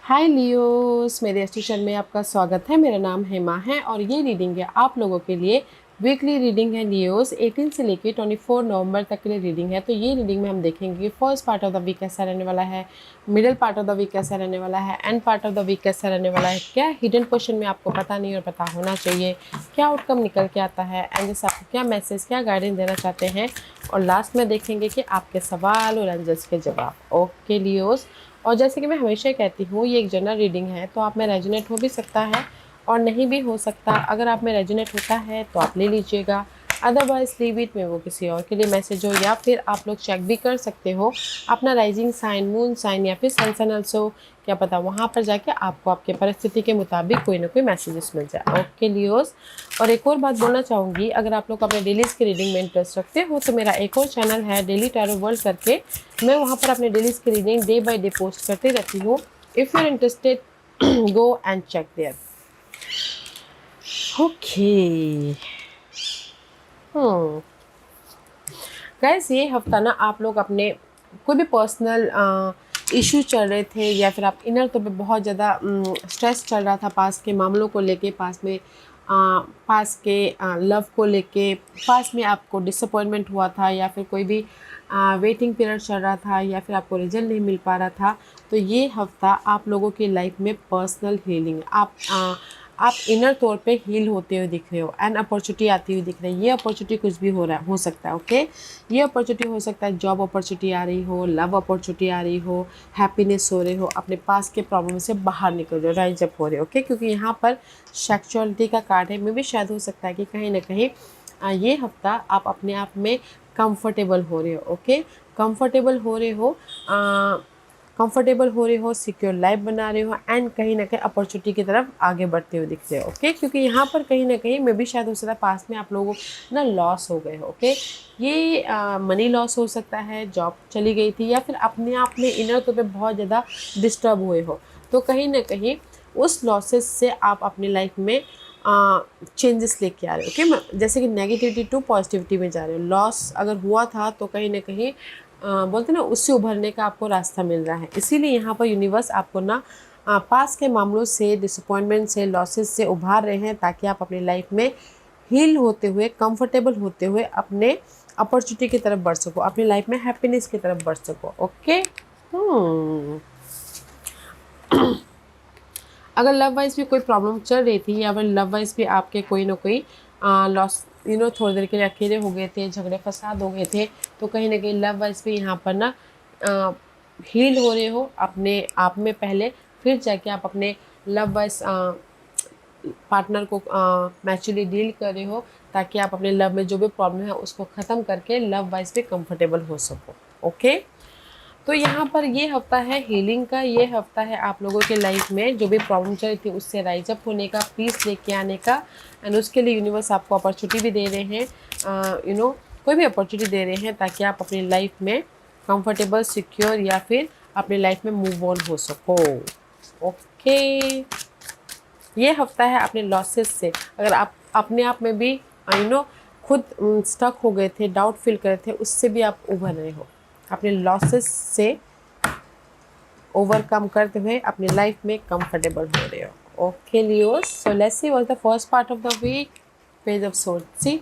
हाय Leos, मेरे station में आपका स्वागत है। मेरा नाम हेमा है और ये रीडिंग है आप लोगों के लिए। वीकली रीडिंग है लियोस, 18 से लेके 24 नवंबर तक के लिए रीडिंग है। तो ये रीडिंग में हम देखेंगे कि first part of the week कैसा रहने वाला है, middle part of the week कैसा रहने वाला है, end part of the week कैसा रहने वाला है। क्या हिडन क्वेश्चन में आपको पता नहीं और पता होना चाहिए, क्या आउटकम निकल के आता है, एंड जैसे आपको क्या मैसेज, क्या गाइडेंस देना चाहते हैं। और लास्ट में देखेंगे कि आपके सवाल और आंसर्स के जवाब। ओके लियोस, और जैसे कि मैं हमेशा कहती हूँ, ये एक जनरल रीडिंग है, तो आप में रेजोनेट हो भी सकता है और नहीं भी हो सकता। अगर आप में रेजोनेट होता है तो आप ले लीजिएगा, अदरवाइज लीव इट में वो किसी और के लिए मैसेज हो। या फिर आप लोग चेक भी कर सकते हो अपना राइजिंग साइन, मून साइन या फिर सन साइन ऑल्सो, क्या पता वहाँ पर जाके आपको आपके परिस्थिति के मुताबिक कोई ना कोई मैसेजेस मिल जाए। ओके लियोस, और एक और बात बोलना चाहूँगी, अगर आप लोग अपने डेलीज की रीडिंग में इंटरेस्ट रखते हो तो मेरा एक और चैनल है डेली टैरो वर्ल्ड करके। मैं वहाँ पर अपने डेलीज की reading day by day post करती रहती हूँ। If you are interested go and check there. Okay guys, ये हफ्ता ना आप लोग अपने कोई भी पर्सनल इश्यू चल रहे थे या फिर आप इनर तौर पे बहुत ज़्यादा स्ट्रेस चल रहा था पास के मामलों को लेके, पास के लव को लेके, पास में आपको डिसअपॉइंटमेंट हुआ था या फिर कोई भी वेटिंग पीरियड चल रहा था या फिर आपको रिजल्ट नहीं मिल पा रहा था, तो ये हफ्ता आप लोगों की लाइफ में पर्सनल हीलिंग, आप इनर तौर पे हील होते हुए दिख रहे हो, एंड अपॉर्चुनिटी आती हुई दिख रही है। ये अपॉर्चुनिटी कुछ भी हो सकता है। ओके, ये अपॉर्चुनिटी हो सकता है जॉब अपॉर्चुनिटी आ रही हो, लव अपॉर्चुनिटी आ रही हो, हैप्पीनेस हो रहे हो, अपने पास के प्रॉब्लम से बाहर निकल रहे हो, राइज अप हो रहे हो। ओके, क्योंकि यहाँ पर सेक्सुअलिटी का कार्ड है। में भी शायद हो सकता है कि कहीं ना कहीं ये हफ्ता आप अपने आप में कंफर्टेबल हो रहे हो। ओके, कंफर्टेबल हो रहे हो, सिक्योर लाइफ बना रहे हो, एंड कहीं ना कहीं अपॉर्चुनिटी की तरफ आगे बढ़ते हुए दिख रहे हो। ओके, क्योंकि यहाँ पर कहीं ना कहीं मैं भी शायद हो सकता है पास में आप लोगों को ना लॉस हो गए हो। ओके, ये मनी लॉस हो सकता है, जॉब चली गई थी, या फिर अपने आप में इनर तौर पे बहुत ज़्यादा डिस्टर्ब हुए हो। तो कहीं ना कहीं उस लॉसेस से आप अपनी लाइफ में चेंजेस लेके आ रहे हो। ओके, जैसे कि नेगेटिविटी टू पॉजिटिविटी में जा रहे हो। लॉस अगर हुआ था तो कहीं ना कहीं बोलते ना उससे उभरने का आपको रास्ता मिल रहा है। इसीलिए यहाँ पर यूनिवर्स आपको ना पास के मामलों से, डिसअपॉइंटमेंट से, लॉसेस से उभार रहे हैं, ताकि आप अपनी लाइफ में हील होते हुए, कंफर्टेबल होते हुए अपने अपॉर्चुनिटी की तरफ बढ़ सको, अपनी लाइफ में हैप्पीनेस की तरफ बढ़ सको। ओके, अगर लव वाइज भी कोई प्रॉब्लम चल रही थी या फिर लव वाइज भी आपके कोई ना कोई लॉस, थोड़ी देर के लिए अकेले हो गए थे, झगड़े फसाद हो गए थे, तो कहीं ना कहीं लव वाइज भी यहाँ पर ना हील हो रहे हो अपने आप में पहले, फिर जाके आप अपने लव वाइज पार्टनर को मैच्योरली डील कर रहे हो, ताकि आप अपने लव में जो भी प्रॉब्लम है उसको ख़त्म करके लव वाइज भी कंफर्टेबल हो सको। ओके, तो यहाँ पर ये हफ्ता है हीलिंग का, ये हफ्ता है आप लोगों के लाइफ में जो भी प्रॉब्लम चल रही थी उससे राइज अप होने का, पीस लेके आने का, एंड उसके लिए यूनिवर्स आपको अपॉर्चुनिटी भी दे रहे हैं, कोई भी अपॉर्चुनिटी दे रहे हैं, ताकि आप अपनी लाइफ में कंफर्टेबल, सिक्योर या फिर अपनी लाइफ में मूव ऑन हो सको। ओके, ये हफ्ता है अपने लॉसेस से। अगर आप अपने आप में भी खुद स्टक हो गए थे, डाउट फील कर रहे थे, उससे भी आप उभर रहे हो, अपने लॉसेस से ओवरकम करते हुए अपनी लाइफ में कंफर्टेबल हो रहे हो। Okay Leos, so let's see what the first part of the week, page of swords. See,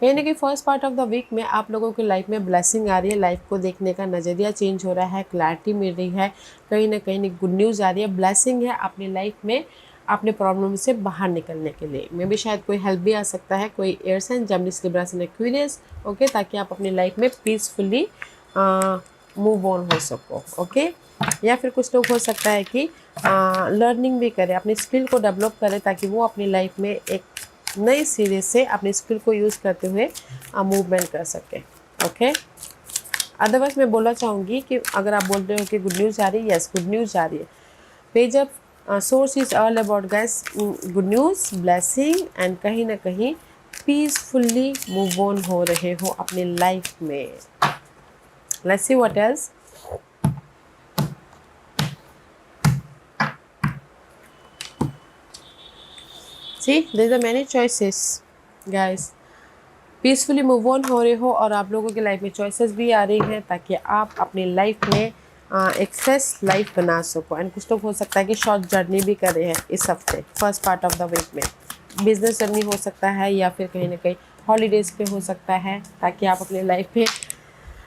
कहीं ना कहीं first part of the week में आप लोगों की लाइफ में ब्लेसिंग आ रही है, लाइफ को देखने का नज़रिया चेंज हो रहा है, क्लैरिटी मिल रही है, कहीं ना कहीं गुड न्यूज़ आ रही है, ब्लेसिंग है अपनी लाइफ में अपने प्रॉब्लम से बाहर निकलने के लिए। मे भी शायद कोई हेल्प भी आ सकता है, कोई air sign, Gemini, Libra sign, Aquarius. Okay, ताकि आप अपनी लाइफ में पीसफुली मूव ऑन हो सको। ओके, या फिर कुछ लोग हो सकता है कि लर्निंग भी करें, अपनी स्किल को डेवलप करें, ताकि वो अपनी लाइफ में एक नई सीरीज से अपनी स्किल को यूज़ करते हुए मूवमेंट कर सके। ओके, अदरवाइज मैं बोलना चाहूँगी कि अगर आप बोल रहे हो कि गुड न्यूज़ आ रही है, यस गुड न्यूज़ आ रही है। Page of source is all about guys good news, blessing, and कहीं ना कहीं पीसफुली मूव ऑन हो रहे हो अपनी लाइफ में। Let's see what else. See, there are many choices guys. Peacefully move on हो रहे हो और आप लोगों की लाइफ में चॉइसेस भी आ रही हैं, ताकि आप अपनी लाइफ में एक फ्रेश लाइफ बना सको। एंड कुछ लोग हो सकता है कि शॉर्ट जर्नी भी कर रहे हैं इस हफ्ते, first part of the week में। बिजनेस जर्नी हो सकता है या फिर कहीं ना कहीं हॉलीडेज़ पे हो सकता है, ताकि आप अपनी लाइफ में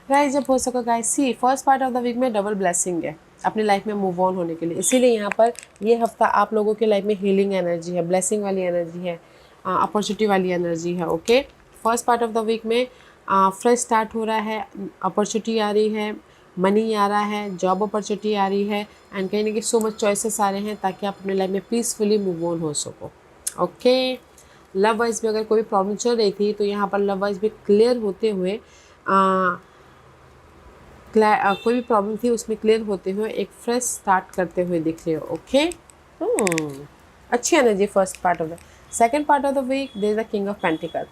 राइज अप हो सको गाइस। See first part of the week में डबल ब्लेसिंग है अपनी लाइफ में मूव ऑन होने के लिए, इसीलिए यहाँ पर ये हफ्ता आप लोगों के लाइफ में हीलिंग एनर्जी है, ब्लेसिंग वाली एनर्जी है, अपॉर्चुनिटी वाली एनर्जी है। Okay, first part of the week में फ्रेश स्टार्ट हो रहा है, अपॉर्चुनिटी आ रही है, मनी आ रहा है, जॉब अपॉर्चुनिटी आ रही है, एंड कहीं ना कहीं सो मच चॉइसेस आ रहे हैं ताकि आप अपने लाइफ में पीसफुली मूव ऑन हो सको। ओके, लव वाइज भी अगर कोई प्रॉब्लम चल रही थी तो यहाँ पर लव वाइज भी क्लियर होते हुए कोई भी प्रॉब्लम थी उसमें क्लियर होते हुए एक फ्रेश स्टार्ट करते हुए दिख रहे हो। ओके, अच्छी energy first part of the second part of the week. There is the king of pentacle.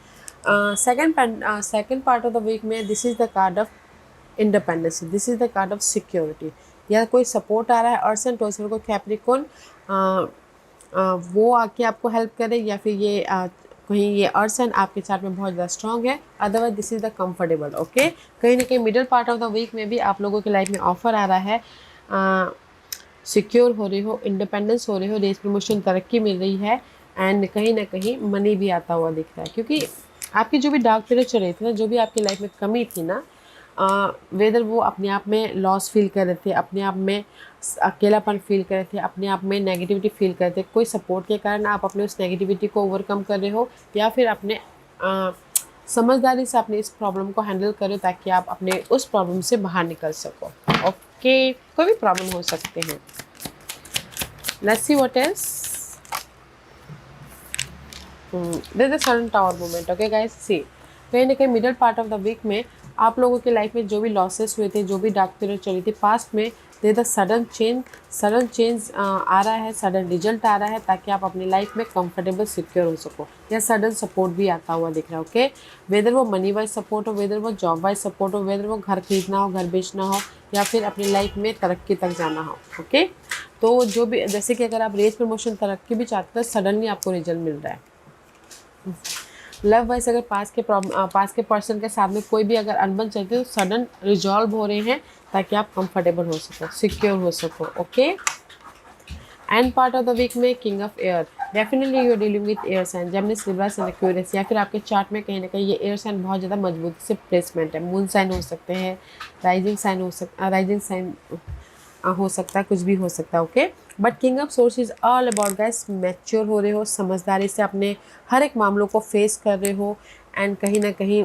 Second part of the week में this is the card of independence, this is the card of security. या कोई support आ रहा है earth and Thosar को Capricorn, वो आके आपको help करे, या फिर ये कहीं ये अर्थ एंड आपके चार्ट में बहुत ज़्यादा स्ट्रॉन्ग है। Otherwise this is the comfortable. Okay, कहीं ना कहीं middle part of the week में भी आप लोगों की लाइफ में ऑफर आ रहा है, सिक्योर हो रही हो, इंडिपेंडेंस हो रही हो, रेस प्रमोशन, तरक्की मिल रही है, एंड कहीं ना कहीं मनी भी आता हुआ दिख रहा है। क्योंकि आपकी जो भी डार्क पीरियड चल रही थी ना, जो भी आपकी लाइफ में कमी थी ना, वेदर वो अपने आप में लॉस फील कर रहे थे, अपने आप में अकेलापन फील कर रहे थे, अपने आप में नेगेटिविटी फील कर रहे थे, कोई सपोर्ट के कारण आप अपने उस नेगेटिविटी को ओवरकम कर रहे हो, या फिर अपने समझदारी से अपने इस प्रॉब्लम को हैंडल करो ताकि आप अपने उस प्रॉब्लम से बाहर निकल सको। ओके, कोई भी प्रॉब्लम हो सकते हैं। Let's see what is there is a sudden tower movement. Okay guys, see कहीं ना कहीं middle part of the week में आप लोगों की लाइफ में जो भी लॉसेस हुए थे, जो भी डार्क पीरियड चली थी पास्ट में, देयर द सडन चेंज आ रहा है, सडन रिजल्ट आ रहा है, ताकि आप अपनी लाइफ में कंफर्टेबल सिक्योर हो सको। या सडन सपोर्ट भी आता हुआ दिख रहा है। ओके, वेदर वो मनी वाइज सपोर्ट हो, वेदर वो जॉब वाइज सपोर्ट हो, वेदर वो घर खरीदना हो, घर बेचना हो, या फिर अपनी लाइफ में तरक्की तक जाना हो। ओके, तो जो भी, जैसे कि अगर आप रेस प्रमोशन तरक्की भी चाहते हो, सडनली आपको रिजल्ट मिल रहा है। लव वाइज अगर पास के पर्सन के साथ में कोई भी अगर अनबन चलती है तो सडन रिजॉल्व हो रहे हैं ताकि आप कंफर्टेबल हो सको, सिक्योर हो सको। Okay, end part of the week में king of air, definitely you are dealing with air sign, Gemini, Libra and Aquarius, या फिर आपके चार्ट में कहीं ना कहीं ये एयर साइन बहुत ज़्यादा मजबूती से प्लेसमेंट है। मून साइन हो सकते हैं, राइजिंग साइन हो सकता है, कुछ भी हो सकता है। Okay, but king of source is all about guys mature हो रहे हो, समझदारी से अपने हर एक मामलों को फेस कर रहे हो, एंड कहीं ना कहीं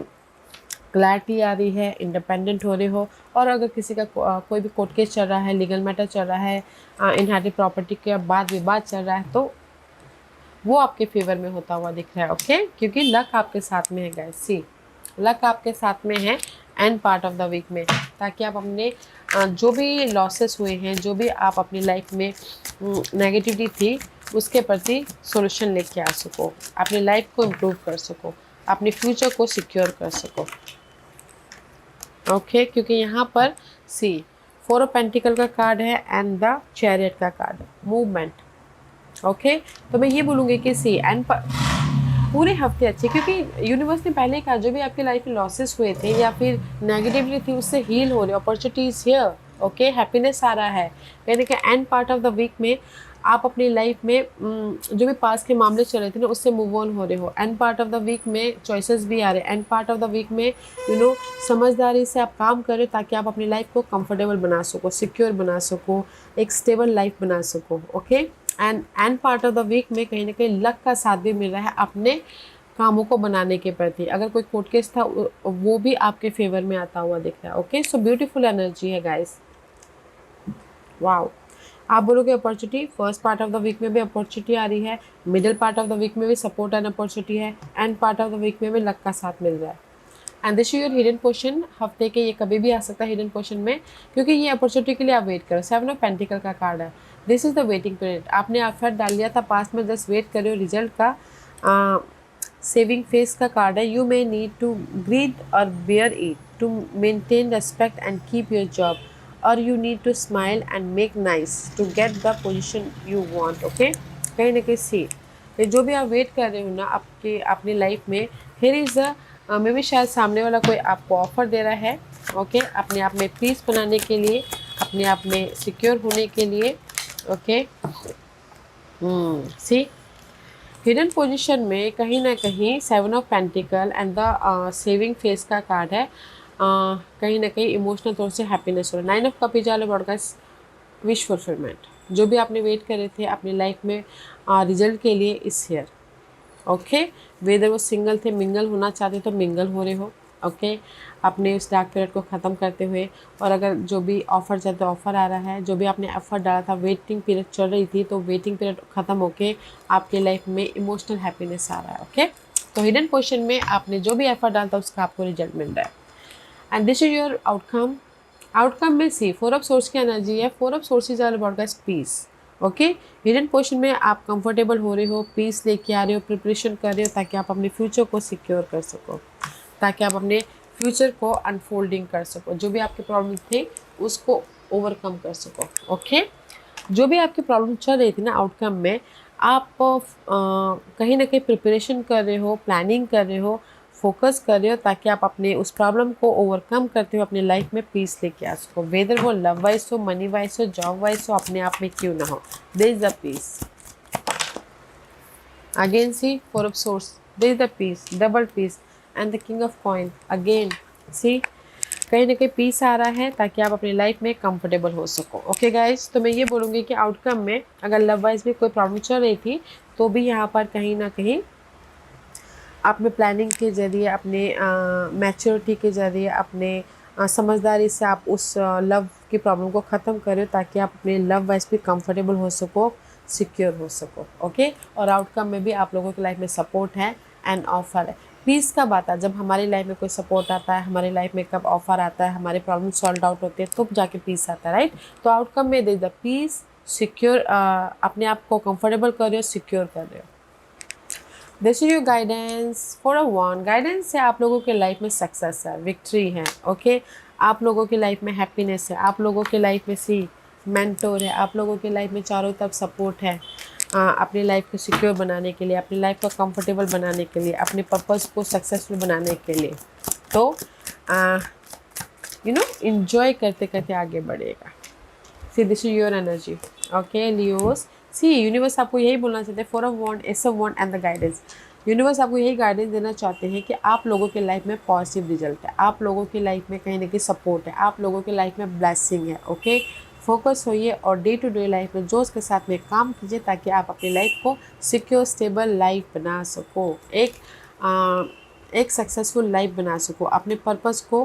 क्लैरिटी आ रही है, इंडिपेंडेंट हो रहे हो। और अगर किसी का कोई भी कोर्ट केस चल रहा है, लीगल मैटर चल रहा है, इनहेरिटेड प्रॉपर्टी का वाद विवाद चल रहा है, तो वो आपके फेवर में होता हुआ दिख रहा है। ओके, क्योंकि लक आपके साथ में है गाइस। सी, लक आपके साथ में है end part of the week में, ताकि आप अपने जो भी लॉसेस हुए हैं, जो भी आप अपनी लाइफ में नेगेटिविटी थी, उसके प्रति सॉल्यूशन लेके आ सको, अपनी लाइफ को इम्प्रूव कर सको, अपने फ्यूचर को सिक्योर कर सको। ओके, क्योंकि यहाँ पर सी 4 ऑफ पेंटिकल का कार्ड है एंड द चैरियट का कार्ड, मूवमेंट। ओके, तो मैं ये बोलूँगी कि सी एंड पूरे हफ्ते अच्छे, क्योंकि यूनिवर्स ने पहले कहा जो भी आपकी लाइफ में लॉसेस हुए थे या फिर नेगेटिविटी थी उससे हील हो रहे, अपॉर्चुनिटीज हियर। ओके, हैप्पीनेस आ रहा है। कहने के end part of the week में आप अपनी लाइफ में जो भी पास के मामले चल रहे थे ना, उससे मूव ऑन हो रहे हो। End part of the week में चॉइसेस भी आ रहे हैं। End part of the week में समझदारी से आप काम करें ताकि आप अपनी लाइफ को कंफर्टेबल बना सको, सिक्योर बना सको, एक स्टेबल लाइफ बना सको। Okay, end part of the week में कहीं ना कहीं लक का साथ भी मिल रहा है अपने कामों को बनाने के प्रति। अगर कोई कोर्ट केस था वो भी आपके फेवर में आता हुआ दिख रहा है। ओके, सो ब्यूटीफुल एनर्जी है गाइस। वाओ, आप बोलोगे opportunity, first part of the week में भी अपॉर्चुनिटी आ रही है, middle part of the week में भी सपोर्ट एंड अपॉर्चुनिटी है, end part of the week में भी लक का साथ मिल रहा है। And this your hidden portion हफ्ते के, ये कभी भी आ सकता है हिडन पोर्शन में, क्योंकि ये अपॉर्चुनिटी के लिए आप वेट करो। 7 ऑफ पेंटिकल का कार्ड है, this is the waiting period. आपने एफर्ट डाल लिया था पास्ट में, जस्ट वेट करो रिजल्ट का। सेविंग फेस का कार्ड है, you may need to grin और bear it to maintain respect and keep your job, और you need to smile and make nice to get the position you want. Okay, कहीं ना कहीं सी ये जो भी आप वेट कर रहे हो ना आपके अपनी लाइफ में, हियर इज़ द मे भी शायद सामने वाला कोई आपको ऑफर दे रहा है। ओके, अपने आप में पीस बनाने के लिए, अपने आप में सिक्योर होने के लिए। ओके, सी हिडन पोजीशन में कहीं ना कहीं 7 of pentacle and the saving face का कार्ड है। कहीं ना कहीं इमोशनल तौर से हैप्पीनेस हो रहा है। 9 ऑफ कप वाले ब्रॉडकास्ट विश फुलफिलमेंट, जो भी आपने वेट करे थे अपनी लाइफ में रिजल्ट के लिए इस ईयर। ओके, वेदर वो सिंगल थे, मिंगल होना चाहते तो मिंगल हो रहे हो। ओके, अपने उस डार्क पीरियड को ख़त्म करते हुए, और अगर जो भी ऑफ़र चाहते ऑफ़र आ रहा है, जो भी आपने एफर्ट डाला था, वेटिंग पीरियड चल रही थी, तो वेटिंग पीरियड ख़त्म होके आपके लाइफ में इमोशनल हैप्पीनेस आ रहा है। ओके, तो हिडन पोजीशन में आपने जो भी एफर्ट डाला था उसका आपको रिजल्ट मिल रहा है। And this is your outcome. Outcome में सी 4 ऑफ सोर्स की एनर्जी है। 4 of swords are about guys peace. Okay, hidden position में आप कंफर्टेबल हो रहे हो, पीस लेके आ रहे हो, प्रिपरेशन कर रहे हो ताकि आप अपने फ्यूचर को सिक्योर कर सको, ताकि आप अपने फ्यूचर को अनफोल्डिंग कर सको, जो भी आपके प्रॉब्लम थे उसको ओवरकम कर सको। ओके, जो भी आपकी प्रॉब्लम चल रही थी ना, आउटकम में आप कहीं ना कहीं प्रिपरेशन कर रहे हो, प्लानिंग कर रहे हो, फोकस कर रहे हो ताकि आप अपने उस प्रॉब्लम को ओवरकम करते हो अपनी लाइफ में पीस लेके आ सको। वेदर वो लव वाइज हो, मनी वाइज हो, जॉब वाइज हो, अपने आप में क्यों ना हो, there is the peace. Again see 4 of swords, there is the peace, double peace and the king of coin. Again see कहीं ना कहीं पीस आ रहा है ताकि आप अपनी लाइफ में कंफर्टेबल हो सको। ओके गाइज, तो मैं ये बोलूँगी कि आउटकम में अगर लव वाइज भी कोई प्रॉब्लम चल रही थी तो भी यहाँ पर कहीं ना कहीं अपने प्लानिंग के ज़रिए, अपने मैच्योरिटी के ज़रिए, अपने समझदारी से आप उस लव की प्रॉब्लम को ख़त्म करें ताकि आप अपने लव वाइज भी कंफर्टेबल हो सको, सिक्योर हो सको। ओके, और आउटकम में भी आप लोगों की लाइफ में सपोर्ट है एंड ऑफर है। पीस कब आता है? जब हमारी लाइफ में कोई सपोर्ट आता है, हमारी लाइफ में कब ऑफर आता है, हमारे प्रॉब्लम सॉल्व आउट होते हैं, तब जाके पीस आता है, राइट। तो आउटकम में दे द पीस, सिक्योर, अपने आप को कंफर्टेबल कर रहे हो, सिक्योर कर रहे हो। This is your guidance for a one. Guidance से आप लोगों के लाइफ में सक्सेस है, विक्ट्री है। ओके, आप लोगों की लाइफ में हैप्पीनेस है, आप लोगों के लाइफ में सी मेंटोर है, आप लोगों की लाइफ में चारों तरफ सपोर्ट है अपनी लाइफ को सिक्योर बनाने के लिए, अपनी लाइफ को कंफर्टेबल बनाने के लिए, अपने पर्पस को सक्सेसफुल बनाने के लिए। तो इंजॉय करते करते आगे बढ़ेगा। See this is your energy. Okay Leos, see universe आपको यही बोलना चाहते हैं, 4 of wands, ace of wands and the guidance. Universe आपको यही गाइडेंस देना चाहते हैं कि आप लोगों के लाइफ में पॉजिटिव रिजल्ट है, आप लोगों की लाइफ में कहीं ना कहीं सपोर्ट है, आप लोगों की लाइफ में ब्लेसिंग है। ओके, फोकस होइए और डे टू डे लाइफ में जोश के साथ में काम कीजिए ताकि आप अपनी लाइफ को सिक्योर स्टेबल लाइफ बना सको, एक सक्सेसफुल लाइफ बना सको, अपने पर्पस को,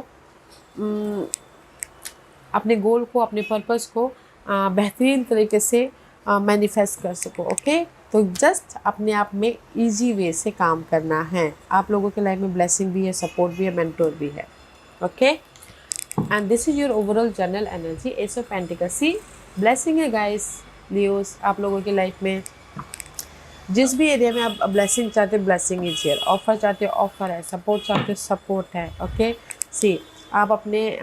अपने गोल को, अपने पर्पस को बेहतरीन तरीके से मैनिफेस्ट कर सको। ओके, तो जस्ट अपने आप में इजी वे से काम करना है। आप लोगों के लाइफ में ब्लेसिंग भी है, सपोर्ट भी है, मेंटोर भी है। Okay, and this is your overall general energy, ace of pentacles. See blessing है गाइस, लियोस, आप लोगों की लाइफ में जिस भी एरिया में आप ब्लेसिंग चाहते हो, ब्लेसिंग इज हियर। ऑफर चाहते हो, ऑफर है। सपोर्ट चाहते हो, सपोर्ट है। ओके, सी आप अपने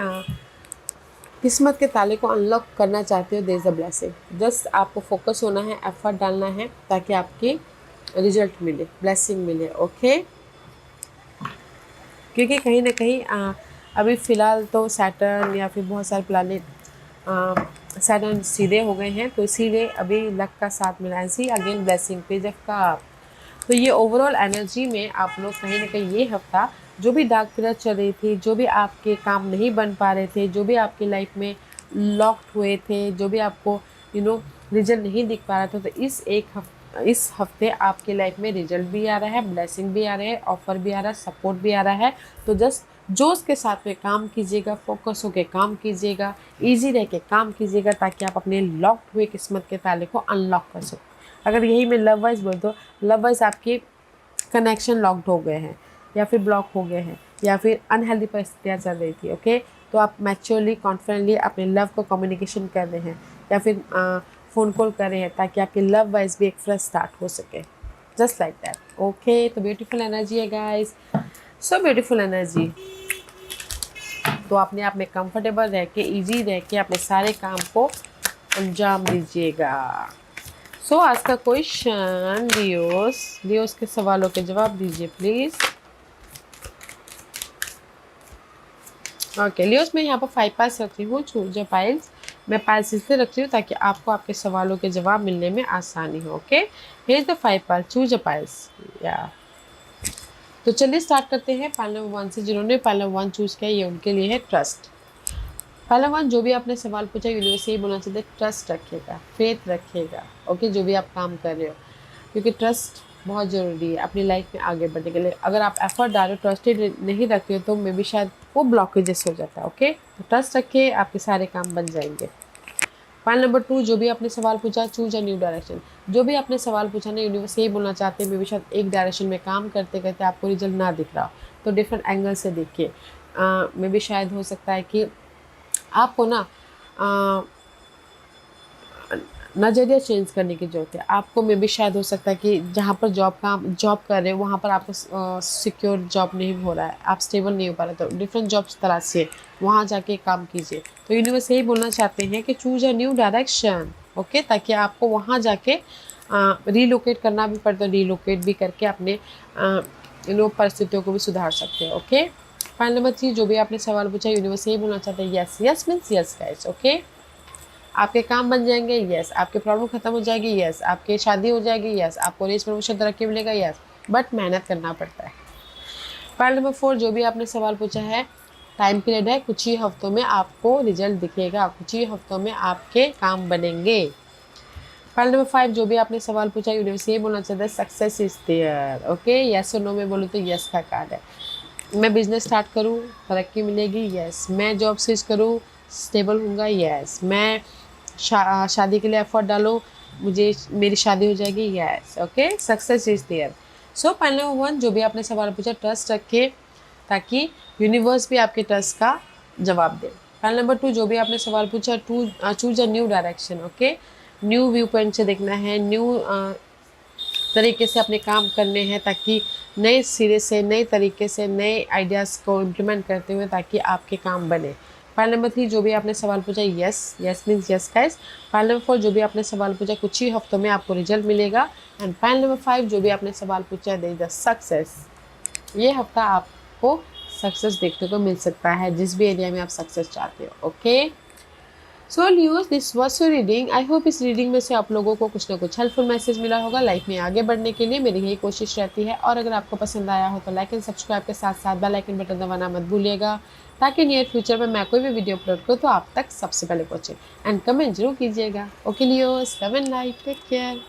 किस्मत के ताले को अनलॉक करना चाहते हो, there is a blessing. Just आपको फोकस होना है, एफर्ट डालना है ताकि आपकी रिजल्ट मिले, ब्लेसिंग मिले। ओके, क्योंकि कहीं ना कहीं अभी फ़िलहाल तो सैटर्न या फिर बहुत सारे प्लानिट सैटर्न सीधे हो गए हैं, तो इसीलिए अभी लक का साथ मिला है। See again blessing page of cup. तो ये ओवरऑल एनर्जी में आप लोग कहीं ना कहीं ये हफ्ता जो भी डार्क पीरियड चल रही थी, जो भी आपके काम नहीं बन पा रहे थे, जो भी आपकी लाइफ में लॉक्ड हुए थे, जो भी आपको रिजल्ट नहीं दिख पा रहा था, तो इस हफ्ते आपके लाइफ में रिजल्ट भी आ रहा है, ब्लेसिंग भी आ रहा है, ऑफर भी आ रहा है, सपोर्ट भी आ रहा है। तो जस्ट जोश के साथ में काम कीजिएगा, फोकस होकर काम कीजिएगा, ईजी रह के काम कीजिएगा ताकि आप अपने लॉक्ड हुए किस्मत के ताले को अनलॉक कर सको। अगर यही मैं लव वाइज बोल दो, लव वाइज आपकी कनेक्शन लॉक्ड हो गए हैं या फिर ब्लॉक हो गए हैं या फिर अनहेल्दी परिस्थितियाँ चल रही थी। ओके, तो आप मैच्योरली, कॉन्फिडेंटली अपने लव को कम्युनिकेशन कर रहे हैं या फिर फ़ोन कॉल कर रहे हैं ताकि आपकी लव वाइज भी एक फ्रेश स्टार्ट हो सके, जस्ट लाइक दैट। ओके, तो ब्यूटीफुल एनर्जी है गाइस, सो ब्यूटीफुल एनर्जी। तो अपने आप में कंफर्टेबल रह के, ईजी रह के अपने सारे काम को अंजाम दीजिएगा। सो आज का क्वेश्चन लियोस के सवालों के जवाब दीजिए प्लीज। ओके लियोस, मैं यहाँ पर 5 पास रखती हूँ, चूज द पाइल्स। मैं पाइल्स इसलिए रख रही हूँ ताकि आपको आपके सवालों के जवाब मिलने में आसानी हो। Okay, here is the 5 pile, choose a piles. या तो चलिए स्टार्ट करते हैं पाइल नंबर 1 से। जिन्होंने पाइल नंबर 1 चूज किया ये उनके लिए है ट्रस्ट। पाइल नंबर 1, जो भी आपने सवाल पूछा यूनिवर्स यही बोलना चाहते हैं, ट्रस्ट रखिएगा, फेथ रखिएगा। ओके, जो भी आप काम कर रहे हो, क्योंकि ट्रस्ट बहुत ज़रूरी है अपनी लाइफ में आगे बढ़ने के लिए। अगर आप एफर्ट डाल रहे हो, ट्रस्टेड नहीं रखते हो, तो मे बी शायद वो ब्लॉकेजेस हो जाता है। ओके, तो ट्रस्ट रखिए, आपके सारे काम बन जाएंगे। पॉइंट नंबर 2, जो भी आपने सवाल पूछा, चूज अ न्यू डायरेक्शन। जो भी आपने सवाल पूछा ना, यूनिवर्स यही बोलना चाहते हैं, मे बी शायद एक डायरेक्शन में काम करते करते आपको रिजल्ट ना दिख रहा हो, तो डिफरेंट एंगल से देखिए। मे बी शायद हो सकता है कि आपको ना नज़रिया चेंज करने की ज़रूरत है। आपको मे बी शायद हो सकता है कि जहाँ पर जॉब कर रहे हो वहाँ पर आपको सिक्योर जॉब नहीं हो रहा है, आप स्टेबल नहीं हो पा रहे, तो डिफरेंट जॉब्स तलाशिए, वहाँ जाके काम कीजिए। तो यूनिवर्स यही बोलना चाहते हैं कि choose a new direction. Okay, ताकि आपको वहाँ जाके रीलोकेट करना भी पड़े, तो रीलोकेट भी करके अपने परिस्थितियों को भी सुधार सकते हैं। ओके, पॉइंट नंबर 3, जो भी आपने सवाल पूछा, यूनिवर्स यही बोलना चाहते हैं, yes yes means yes guys. Okay, आपके काम बन जाएंगे, यस। आपके प्रॉब्लम खत्म हो जाएगी, यस। आपकी शादी हो जाएगी, यस। आपको रेस प्रमोशन तरक्की मिलेगा, यस। बट मेहनत करना पड़ता है। पॉइंट नंबर 4, जो भी आपने सवाल पूछा है, टाइम पीरियड है, कुछ ही हफ्तों में आपको रिजल्ट दिखेगा, कुछ ही हफ्तों में आपके काम बनेंगे। पॉइंट नंबर 5, जो भी आपने सवाल पूछा, यूनिवर्स ये बोलना चाहता है, success is there. Okay, yes और नो में बोलूँ तो यस का कार्ड है। मैं बिजनेस स्टार्ट करूँ, तरक्की मिलेगी, यस। मैं जॉब स्विच करूँ, स्टेबल होऊंगा, यस। मैं शादी के लिए एफर्ट डालो, मुझे मेरी शादी हो जाएगी, yes. Okay, success is there. So point number 1, जो भी आपने सवाल पूछा, ट्रस्ट रखिए ताकि यूनिवर्स भी आपके ट्रस्ट का जवाब दे। पॉइंट नंबर 2, जो भी आपने सवाल पूछा, choose a new direction. Okay, new view point से देखना है, न्यू तरीके से अपने काम करने हैं, ताकि नए सिरे से, नए तरीके से, नए आइडियाज़ को इम्प्लीमेंट करते हुए ताकि आपके काम बने। फाइल नंबर 3, जो भी आपने सवाल पूछा, yes yes means yes guys. File number 4, जो भी आपने सवाल पूछा, कुछ ही हफ्तों में आपको रिजल्ट मिलेगा। एंड फाइल नंबर 5, जो भी आपने सवाल पूछा, दे द सक्सेस। ये हफ्ता आपको सक्सेस देखने को मिल सकता है, जिस भी एरिया में आप सक्सेस चाहते हो। Okay, so news this was your reading. I hope इस रीडिंग में से आप लोगों को कुछ ना कुछ हेल्पफुल मैसेज मिला होगा। लाइफ में आगे बढ़ने के लिए मेरी यही कोशिश रहती है। और अगर आपको पसंद आया हो तो लाइक एंड सब्सक्राइब के साथ साथ बेल आइकन बटन दबाना मत भूलिएगा, ताकि नियर फ्यूचर में मैं कोई भी वीडियो अपलोड करूँ तो आप तक सबसे पहले पहुँचे। एंड कमेंट जरूर कीजिएगा। Okay Leos, love and light, take care.